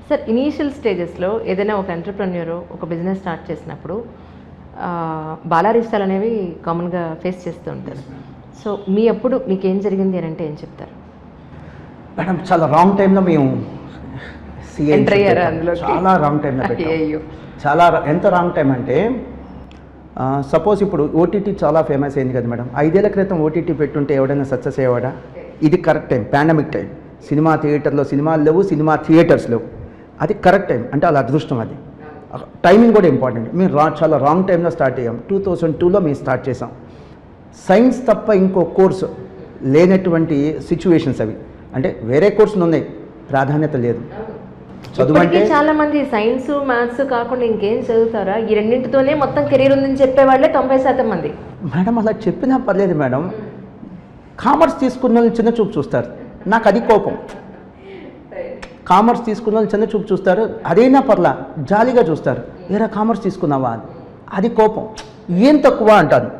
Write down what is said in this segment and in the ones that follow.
Sir initial స్టేజెస్లో ఏదైనా ఒక ఎంటర్ప్రెన్యూర్ ఒక బిజినెస్ స్టార్ట్ చేసినప్పుడు బాలారిష్టాలు అనేవి కామన్గా ఫేస్ చేస్తూ ఉంటారు. సో మీకేం జరిగింది అని అంటే ఏం చెప్తారు? మేడం చాలా రాంగ్ టైంలో మేము ఎంటర్ అయ్యారు అందులో. చాలా రాంగ్ టైంలో పెట్టాం. చాలా ఎంత రాంగ్ టైం అంటే సపోజ్ ఇప్పుడు ఓటీటీ చాలా ఫేమస్ అయింది కదా మేడం. 5 ఏళ్ల క్రితం ఓటీటీ పెట్టుంటే ఎవడైనా సక్సెస్ అయ్యేవాడా? ఇది correct time, pandemic time. Cinema థియేటర్లో సినిమాలు లేవు, సినిమా థియేటర్స్ లేవు. అది కరెక్ట్ టైం అంటే అలా అదృష్టం. అది టైమింగ్ కూడా ఇంపార్టెంట్. మేము చాలా రాంగ్ టైంలో స్టార్ట్ అయ్యాం. 2002లో మేము స్టార్ట్ చేసాం. సైన్స్ తప్ప ఇంకో కోర్సు లేనటువంటి సిచ్యువేషన్స్ అవి. అంటే వేరే కోర్సులు ఉన్నాయి, ప్రాధాన్యత లేదు. చదువుకి చాలా మంది సైన్స్ మ్యాథ్స్ కాకుండా ఇంకేం చదువుతారా? ఈ రెండింటితోనే మొత్తం కెరీర్ ఉందని చెప్పేవాళ్ళే 90% మంది. మేడం అలా చెప్పినా పర్లేదు మేడం. కామర్స్ తీసుకున్న వాళ్ళు చిన్న చూపు చూస్తారు. నాకు అది కోపం. కామర్స్ తీసుకున్న వాళ్ళు చిన్న చూపు చూస్తారు. అదైనా పర్లా జాలీగా చూస్తారు. ఏరా కామర్స్ తీసుకున్నావా? అది కోపం. ఏం తక్కువ అంటాను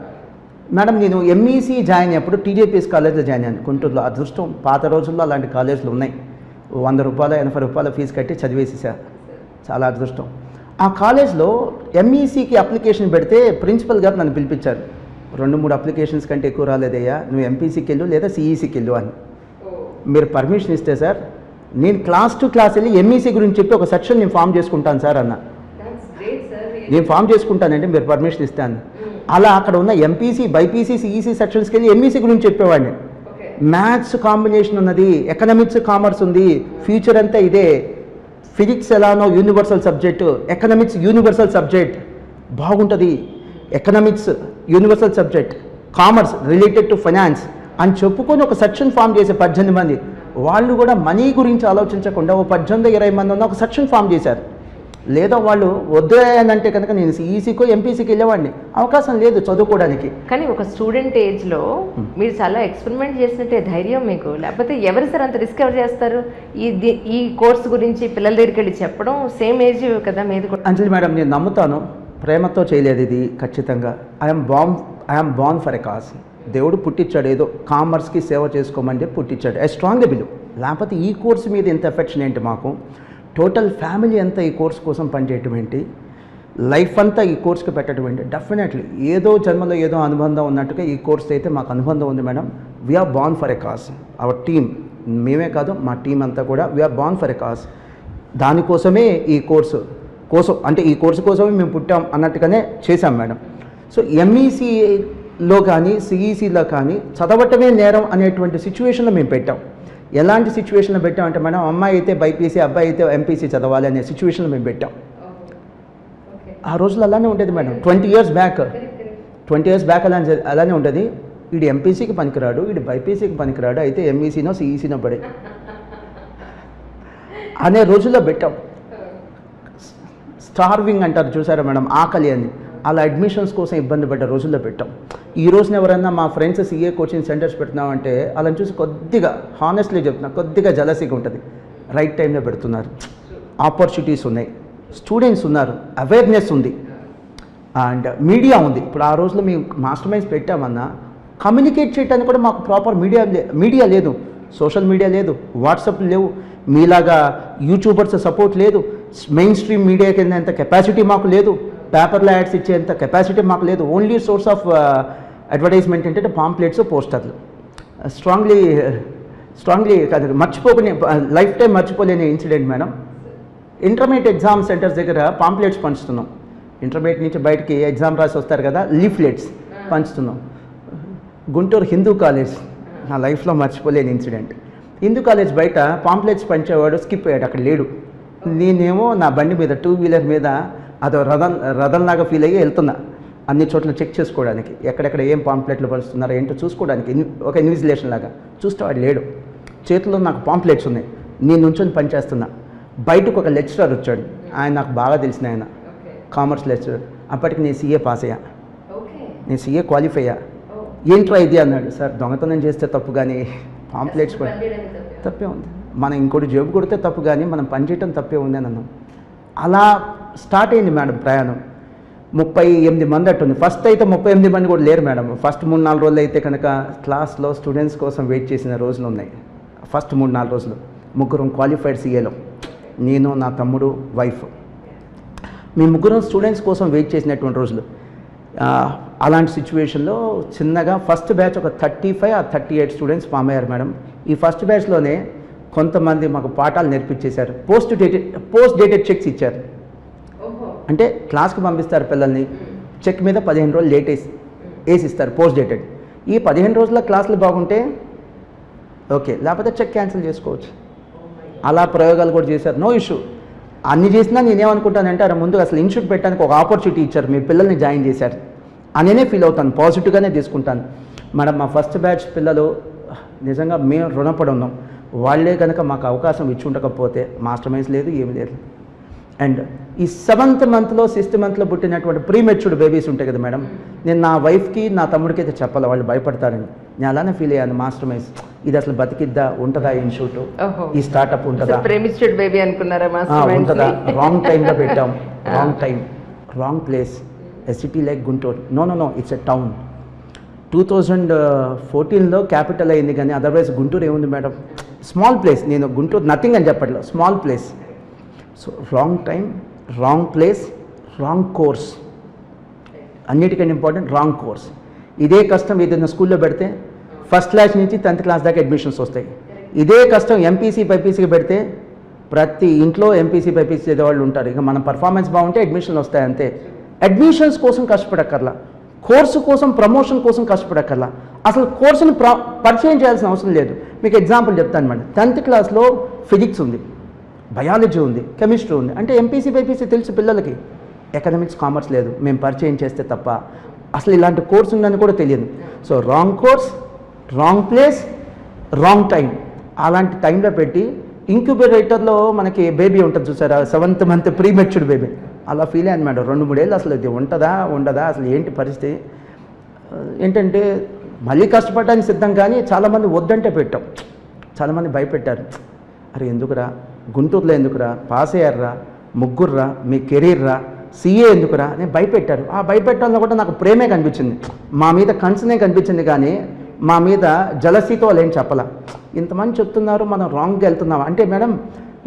మేడం. నేను ఎంఈసీ జాయిన్ అయ్యేప్పుడు టీజేపీఎస్ కాలేజ్లో జాయిన్ అయ్యాను గుంటూరులో. అదృష్టం, పాత రోజుల్లో అలాంటి కాలేజీలు ఉన్నాయి. 100 రూపాయలు 80 రూపాయల ఫీజు కట్టి చదివేసేసారు. చాలా అదృష్టం. ఆ కాలేజ్లో ఎంఈసీకి అప్లికేషన్ పెడితే ప్రిన్సిపల్ గారు నన్ను పిలిపించారు. 2-3 అప్లికేషన్స్ కంటే ఎక్కువ రాలేదయ్యా, నువ్వు ఎంపీసీకి వెళ్ళు లేదా సిఈసీకి వెళ్ళు అని. మీరు పర్మిషన్ ఇస్తే సార్ నేను క్లాస్ టు క్లాస్ వెళ్ళి ఎంఈసీ గురించి చెప్పి ఒక సెక్షన్ నేను ఫామ్ చేసుకుంటాను సార్ అన్న. నేను ఫామ్ చేసుకుంటానంటే మీరు పర్మిషన్ ఇస్తాను. అలా అక్కడ ఉన్న ఎంపీసీ, బైపీసీ, సిఈసీ సెక్షన్స్కి వెళ్ళి ఎంఈసీ గురించి చెప్పేవాడిని. మ్యాథ్స్ కాంబినేషన్ ఉన్నది, ఎకనామిక్స్ కామర్స్ ఉంది, ఫ్యూచర్ అంతా ఇదే. ఫిజిక్స్ ఎలానో universal subject, economics universal subject బాగుంటుంది. Economics universal subject, commerce related to finance అని చెప్పుకొని ఒక సెక్షన్ ఫామ్ చేసే 18 మంది. వాళ్ళు కూడా మనీ గురించి ఆలోచించకుండా ఓ 18-20 మంది ఉన్న ఒక సెక్షన్ ఫామ్ చేశారు. లేదా వాళ్ళు వద్దు అని అంటే కనుక నేను సిఈసీకో ఎంపీసీకి వెళ్ళేవాడిని. అవకాశం లేదు చదువుకోవడానికి. కానీ ఒక స్టూడెంట్ ఏజ్లో మీరు చాలా ఎక్స్పెరిమెంట్ చేసినట్టే ధైర్యం మీకు. లేకపోతే ఎవరు సార్ అంత రిస్క్ ఎవరు చేస్తారు? ఈ కోర్స్ గురించి పిల్లల దగ్గరికి వెళ్ళి చెప్పడం సేమ్ ఏజ్ కదా మీది కూడా. అంజలి మేడం నేను నమ్ముతాను, ప్రేమతో చేయలేదు ఇది ఖచ్చితంగా. I'm born for a cause. దేవుడు పుట్టించాడు, ఏదో కామర్స్కి సేవ చేసుకోమని చెప్పి పుట్టించాడు. I strongly believe. లేకపోతే ఈ కోర్సు మీద ఎంత ఎఫెక్షన్ ఏంటి మాకు, టోటల్ ఫ్యామిలీ అంతా ఈ కోర్స్ కోసం పనిచేయటం ఏంటి, లైఫ్ అంతా ఈ కోర్స్కి పెట్టడం ఏంటి. డెఫినెట్లీ ఏదో జన్మలో ఏదో అనుబంధం ఉన్నట్టుగా ఈ కోర్స్ అయితే మాకు అనుబంధం ఉంది madam. We are born for a cause. Our team, మేమే కాదు మా టీం అంతా కూడా we are born for a cause. దానికోసమే ఈ కోర్సు కోసం, అంటే ఈ కోర్సు కోసమే మేము పుట్టాం అన్నట్టుగానే చేశాం మేడం. సో ఎంఈసీలో కానీ సిఈసీలో కానీ చదవటమే నేరం అనేటువంటి సిచ్యువేషన్లో మేము పెట్టాం. ఎలాంటి సిచ్యువేషన్లో పెట్టామంటే మేడం, అమ్మాయి అయితే బైపీసీ, అబ్బాయి అయితే ఎంపీసీ చదవాలి అనే సిచ్యువేషన్లో మేము పెట్టాం. ఆ రోజులు అలానే ఉండేది మేడం. 20 years బ్యాక్ అలానే ఉంటుంది. వీడు ఎంపీసీకి పనికిరాడు, వీడు బైపీసీకి పనికిరాడు, అయితే ఎంఈసీనో సిఈసీనో పడే అనే రోజుల్లో పెట్టాం. స్టార్వింగ్ అంటారు చూసారా మేడం, ఆకలి అని. అలా అడ్మిషన్స్ కోసం ఇబ్బంది పడ్డ రోజుల్లో పెట్టాం. ఈ రోజున ఎవరైనా మా ఫ్రెండ్స్ సీఏ కోచింగ్ సెంటర్స్ పెడుతున్నామంటే అలా చూసి కొద్దిగా హానెస్ట్లీ చెప్తున్నా, కొద్దిగా జలసీగా ఉంటుంది. రైట్ టైంలో పెడుతున్నారు, ఆపర్చునిటీస్ ఉన్నాయి, స్టూడెంట్స్ ఉన్నారు, అవేర్నెస్ ఉంది, అండ్ మీడియా ఉంది. ఇప్పుడు ఆ రోజులో మేము మాస్టర్ మైండ్స్ పెట్టామన్నా కమ్యూనికేట్ చేయడానికి కూడా మాకు ప్రాపర్ మీడియా లేదు. సోషల్ మీడియా లేదు, వాట్సాప్ లేవు, మీలాగా యూట్యూబర్స్ సపోర్ట్ లేదు, మెయిన్ స్ట్రీమ్ మీడియాకి వెళ్ళినంత కెపాసిటీ మాకు లేదు, పేపర్లో యాడ్స్ ఇచ్చేంత కెపాసిటీ మాకు లేదు. ఓన్లీ సోర్స్ ఆఫ్ అడ్వర్టైజ్మెంట్ ఏంటంటే పాంప్లెట్స్, పోస్టర్లు. స్ట్రాంగ్లీ కాదు, లైఫ్ టైం మర్చిపోలేని incident madam. Intermediate exam centres దగ్గర పాంప్లెట్స్ పంచుతున్నాం. ఇంటర్మీడియట్ నుంచి బయటికి ఎగ్జామ్ రాసి వస్తారు కదా, లీఫ్లెట్స్ పంచుతున్నాం. గుంటూరు హిందూ కాలేజ్, నా లైఫ్లో మర్చిపోలేని ఇన్సిడెంట్. హిందూ కాలేజ్ బయట పాంప్లెట్స్ పంచేవాడు స్కిప్ అయ్యాడు, అక్కడ లేడు. నేనేమో నా బండి మీద 2-wheeler మీద అదో రథంలాగా ఫీల్ అయ్యి వెళ్తున్నా అన్ని చోట్ల చెక్ చేసుకోవడానికి, ఎక్కడెక్కడ ఏం పాంప్లెట్లు పంచుతున్నారో ఏంటో చూసుకోవడానికి, ఒక ఇన్విజిలేషన్ లాగా. చూస్తే వాడు లేడు. చేతిలో నాకు పాంప్లెట్స్ ఉన్నాయి, నేను నుంచొని పనిచేస్తున్నా. బయటకు ఒక లెక్చరర్ వచ్చాడు, ఆయన నాకు బాగా తెలిసిన ఆయన, కామర్స్ లెక్చరర్. అప్పటికి నేను సీఏ పాస్ అయ్యా, నేను సీఏ క్వాలిఫై అయ్యా. ఏంట్రా ఇది అన్నాడు. సార్ దొంగతనం చేస్తే తప్పు కానీ పాంప్లెట్స్ తప్పే ఉంది, మనం ఇంకోటి జేబు కొడితే తప్పు కానీ మనం పనిచేయటం తప్పే ఉంది అని అన్నాం. అలా స్టార్ట్ అయింది మేడం ప్రయాణం. 38 మంది అట్టుంది. ఫస్ట్ అయితే 38 మంది కూడా లేరు మేడం. ఫస్ట్ 3-4 రోజులు అయితే కనుక క్లాస్లో స్టూడెంట్స్ కోసం వెయిట్ చేసిన రోజులు ఉన్నాయి. ఫస్ట్ 3-4 రోజులు 3 క్వాలిఫైడ్ సీఏలో నేను, నా తమ్ముడు, వైఫ్, మీ ముగ్గురు స్టూడెంట్స్ కోసం వెయిట్ చేసినటువంటి రోజులు. అలాంటి సిచ్యువేషన్లో చిన్నగా ఫస్ట్ బ్యాచ్ ఒక 35 or 38 స్టూడెంట్స్ ఫామ్ అయ్యారు మేడం. ఈ ఫస్ట్ బ్యాచ్లోనే కొంతమంది మాకు పాఠాలు నేర్పించేశారు. పోస్ట్ డేటెడ్ చెక్స్ ఇచ్చారు. అంటే క్లాస్కి పంపిస్తారు పిల్లల్ని, చెక్ మీద 15 రోజులు లేట్ వేసిస్తారు పోస్ట్ డేటెడ్. ఈ 15 రోజుల క్లాసులు బాగుంటే ఓకే, లేకపోతే చెక్ క్యాన్సిల్ చేసుకోవచ్చు. అలా ప్రయోగాలు కూడా చేశారు. No issue. అన్ని చేసినా నేనేమనుకుంటానంటే అరే ముందు అసలు ఇన్స్టిట్యూట్ పెట్టడానికి ఒక ఆపర్చునిటీ ఇచ్చారు, మీ పిల్లల్ని జాయిన్ చేశారు అనేనే ఫీల్ అవుతాను, పాజిటివ్గానే తీసుకుంటాను. మేడం మా ఫస్ట్ బ్యాచ్ పిల్లలు నిజంగా మేము రుణపడి ఉన్నాం. వాళ్ళే కనుక మాకు అవకాశం ఇచ్చి ఉండకపోతే మాస్టర్ మైండ్స్ లేదు, ఏమి లేదు. అండ్ ఈ 7th మంత్లో 6th మంత్లో పుట్టినటువంటి ప్రీమెచ్యూర్డ్ బేబీస్ ఉంటాయి కదా మేడం, నేను నా వైఫ్కి నా తమ్ముడికి అయితే చెప్పాలి, వాళ్ళు భయపడతారని. నేను అలానే ఫీల్ అయ్యాను. మాస్టర్ మైండ్స్ ఇది అసలు బతికిద్దా, ఉంటుందా ఇన్స్టిట్యూట్, ఈ స్టార్టప్ ఉంటుందా, ప్రేమిస్టెడ్ బేబీ అనుకున్నారా ఉంటుందా? రాంగ్ టైంలో పెట్టాం, wrong time, wrong place. A city like Guntur, no it's a town. 2014లో క్యాపిటల్ అయింది, కానీ అదర్వైజ్ గుంటూరు ఏముంది మేడం, స్మాల్ ప్లేస్. నేను గుంటూరు నథింగ్ అని చెప్పట్లేదు, small place. So wrong time, wrong place, wrong course, అన్నిటికంటే ఇంపార్టెంట్ రాంగ్ కోర్స్. ఇదే కష్టం ఏదైనా స్కూల్లో పెడితే ఫస్ట్ క్లాస్ నుంచి 10th క్లాస్ దాకా అడ్మిషన్స్ వస్తాయి. ఇదే కష్టం ఎంపీసీ బైపీసీకి పెడితే ప్రతి ఇంట్లో ఎంపీసీ బైపీసీ చదివేవాళ్ళు ఉంటారు. ఇక మన పర్ఫార్మెన్స్ బాగుంటే అడ్మిషన్లు వస్తాయి అంతే. అడ్మిషన్స్ కోసం కష్టపడక్కర్లా, కోర్సు కోసం, ప్రమోషన్ కోసం కష్టపడక్కర్లా, అసలు కోర్సును పరిచయం చేయాల్సిన అవసరం లేదు. మీకు ఎగ్జాంపుల్ చెప్తాను మేడం. 10th క్లాస్లో ఫిజిక్స్ ఉంది, బయాలజీ ఉంది, కెమిస్ట్రీ ఉంది. అంటే ఎంపీసీ బైపీసీ తెలుసు పిల్లలకి. ఎకనామిక్స్, కామర్స్ లేదు, మేము పరిచయం చేస్తే తప్ప అసలు ఇలాంటి కోర్సు ఉందని కూడా తెలియదు. So wrong course, wrong place, wrong time. అలాంటి టైంలో పెట్టి ఇంక్యుబేటర్లో మనకి బేబీ ఉంటుంది చూసారా, 7th మంత్ ప్రీమెచ్యూర్డ్ బేబీ, అలా ఫీల్ అయ్యాను మేడం. 2-3 ఏళ్ళు అసలు ఇది ఉంటుందా ఉండదా, అసలు ఏంటి పరిస్థితి ఏంటంటే మళ్ళీ కష్టపడడానికి సిద్ధం, కానీ చాలామంది వద్దంటే పెట్టాం. చాలామంది భయపెట్టారు, అరే ఎందుకురా, గుంటూరులో ఎందుకురా, పాస్ అయ్యారా, ముగ్గురురా, మీ కెరీర్ రా, సీఏ ఎందుకురా అని భయపెట్టారు. ఆ భయపెట్టడంలో కూడా నాకు ప్రేమే కనిపించింది, మా మీద కన్సర్నే కనిపించింది, కానీ మా మీద జలసీతో వాళ్ళు ఏం చెప్పాల. ఇంతమంది చెప్తున్నారు, మనం రాంగ్గా వెళ్తున్నాం అంటే మేడం,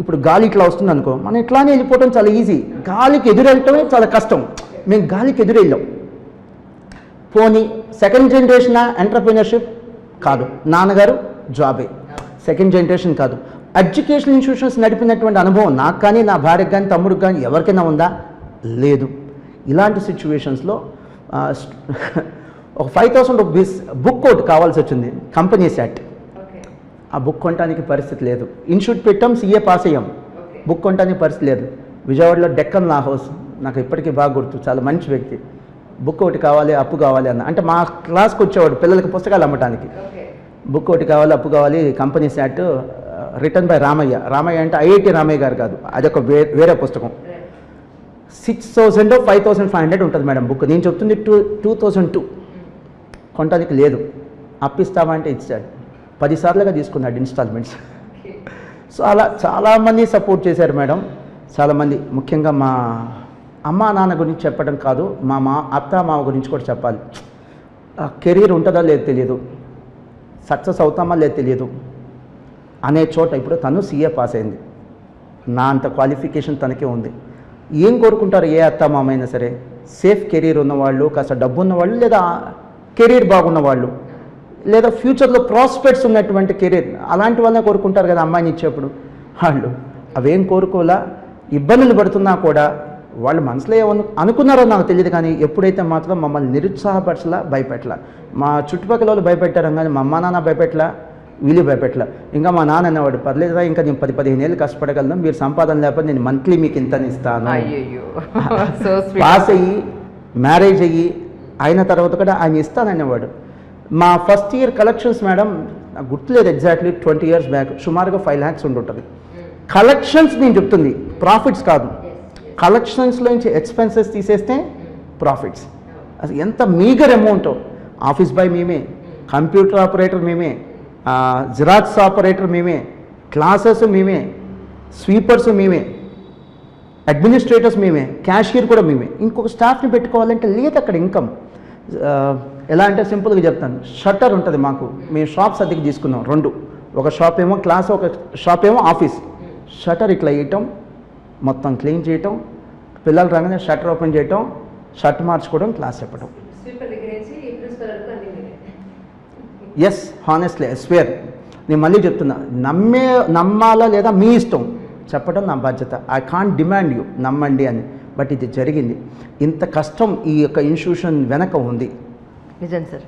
ఇప్పుడు గాలి ఇట్లా వస్తుంది అనుకో, మనం ఇట్లానే వెళ్ళిపోవడం చాలా ఈజీ, గాలికి ఎదురెళ్ళటమే చాలా కష్టం. మేము గాలికి ఎదురెళ్ళాం. పోనీ సెకండ్ జనరేషన్ ఎంటర్‌ప్రెన్యూర్‌షిప్ కాదు, నాన్నగారు జాబే, సెకండ్ జనరేషన్ కాదు. ఎడ్యుకేషన్ ఇన్స్టిట్యూషన్స్ నడిపినటువంటి అనుభవం నాకు కానీ, నా భార్యకు కానీ, తమ్ముడికి కానీ ఎవరికైనా ఉందా? లేదు. ఇలాంటి సిచ్యువేషన్స్లో ఒక 5,000 రూపీస్ బుక్ ఒకటి కావాల్సి వచ్చింది, కంపెనీ సెట్. ఆ బుక్ కొనడానికి పరిస్థితి లేదు. ఇన్స్టిట్యూట్ పెట్టాం, సీఏ పాస్ అయ్యాం, బుక్ కొనడానికి పరిస్థితి లేదు. విజయవాడలో డెక్కన్ లా హౌస్, నాకు ఇప్పటికీ బాగా గుర్తు, చాలా మంచి వ్యక్తి. బుక్ ఒకటి కావాలి, అప్పు కావాలి అన్న, అంటే మా క్లాస్కి వచ్చేవాడు పిల్లలకి పుస్తకాలు అమ్మటానికి. బుక్ ఒకటి కావాలి, అప్పు కావాలి, company set, return by Ramayya. Ramayya అంటే ఐఐటి రామయ్య గారు కాదు, అదొక వేరే పుస్తకం. 6,000 5,500 ఉంటుంది మేడం బుక్. నేను చెప్తుంది 2002. కొనడానికి లేదు. అప్పిస్తామా అంటే ఇచ్చాడు. 10 సార్లుగా తీసుకున్నాడు ఇన్స్టాల్మెంట్స్. సో అలా చాలామంది సపోర్ట్ చేశారు మేడం, చాలామంది. ముఖ్యంగా మా అమ్మా నాన్న గురించి చెప్పడం కాదు, మా అత్త మామ గురించి కూడా చెప్పాలి. కెరీర్ ఉంటుందా లేదు తెలియదు, సక్సెస్ అవుతామా లేదు తెలియదు అనే చోట ఇప్పుడు తను సీఏ పాస్ అయింది. నా అంత క్వాలిఫికేషన్ తనకే ఉంది. ఏం కోరుకుంటారు ఏ అత్త మామ అయినా సరే? సేఫ్ కెరీర్ ఉన్నవాళ్ళు, కాస్త డబ్బు ఉన్నవాళ్ళు, లేదా కెరీర్ బాగున్న వాళ్ళు, లేదా ఫ్యూచర్లో ప్రాస్పెక్ట్స్ ఉన్నటువంటి కెరీర్, అలాంటి వాళ్ళనే కోరుకుంటారు కదా అమ్మాయిని ఇచ్చేప్పుడు. వాళ్ళు అవేం కోరుకోలా, ఇబ్బందులు పడుతున్నా కూడా వాళ్ళు మనసులో అనుకున్నారో నాకు తెలియదు, కానీ ఎప్పుడైతే మాత్రం మమ్మల్ని నిరుత్సాహపరచలా, భయపెట్టలా. మా చుట్టుపక్కల వాళ్ళు భయపెట్టారు, కానీ మా అమ్మ నాన్న భయపెట్టలా, వీళ్ళు భయపెట్టలా. ఇంకా మా నాన్న అనేవాడు, పర్లేదురా ఇంకా నేను 10-15 ఏళ్ళు కష్టపడగలను, మీరు సంపాదన లేకపోతే నేను మంత్లీ మీకు ఇంత ఇస్తాను. పాస్ అయ్యి మ్యారేజ్ అయ్యి అయిన తర్వాత కూడా ఆయన ఇస్తాననేవాడు. మా ఫస్ట్ ఇయర్ కలెక్షన్స్ మేడం, నాకు గుర్తులేదు ఎగ్జాక్ట్లీ, 20 years బ్యాక్, సుమారుగా 5 lakhs ఉంటుంటుంది. కలెక్షన్స్ నేను చెప్తుంది, ప్రాఫిట్స్ కాదు. కలెక్షన్స్లో నుంచి ఎక్స్పెన్సెస్ తీసేస్తే ప్రాఫిట్స్. అసలు ఎంత మీగర్ అమౌంటో. ఆఫీస్ బాయ్ మేమే, కంప్యూటర్ ఆపరేటర్ మేమే, జిరాక్స్ ఆపరేటర్ మేమే, క్లాసెస్ మేమే, స్వీపర్స్ మేమే, అడ్మినిస్ట్రేటర్స్ మేమే, క్యాషియర్ కూడా మేమే. ఇంకొక స్టాఫ్ని పెట్టుకోవాలంటే లేదు అక్కడ ఇన్కమ్. ఎలా అంటే సింపుల్గా చెప్తాను, షట్టర్ ఉంటుంది మాకు, మేము షాప్స్ అద్దెకి తీసుకున్నాం 2. ఒక షాప్ ఏమో క్లాస్, ఒక షాప్ ఏమో ఆఫీస్. షటర్ ఇట్లా వేయటం, మొత్తం క్లీన్ చేయటం, పిల్లలు రాగానే షటర్ ఓపెన్ చేయటం, షర్ట్ మార్చుకోవడం, క్లాస్ చెప్పడం. Yes, honestly I swear. నేను మళ్ళీ చెప్తున్నా, నమ్మాలా లేదా మీ ఇష్టం, చెప్పడం నా బాధ్యత. ఐ కాంట్ డిమాండ్ యూ నమ్మండి అని. బట్ ఇది జరిగింది. ఇంత కష్టం ఈ యొక్క ఇన్స్టిట్యూషన్ వెనక ఉంది. నిజం సార్.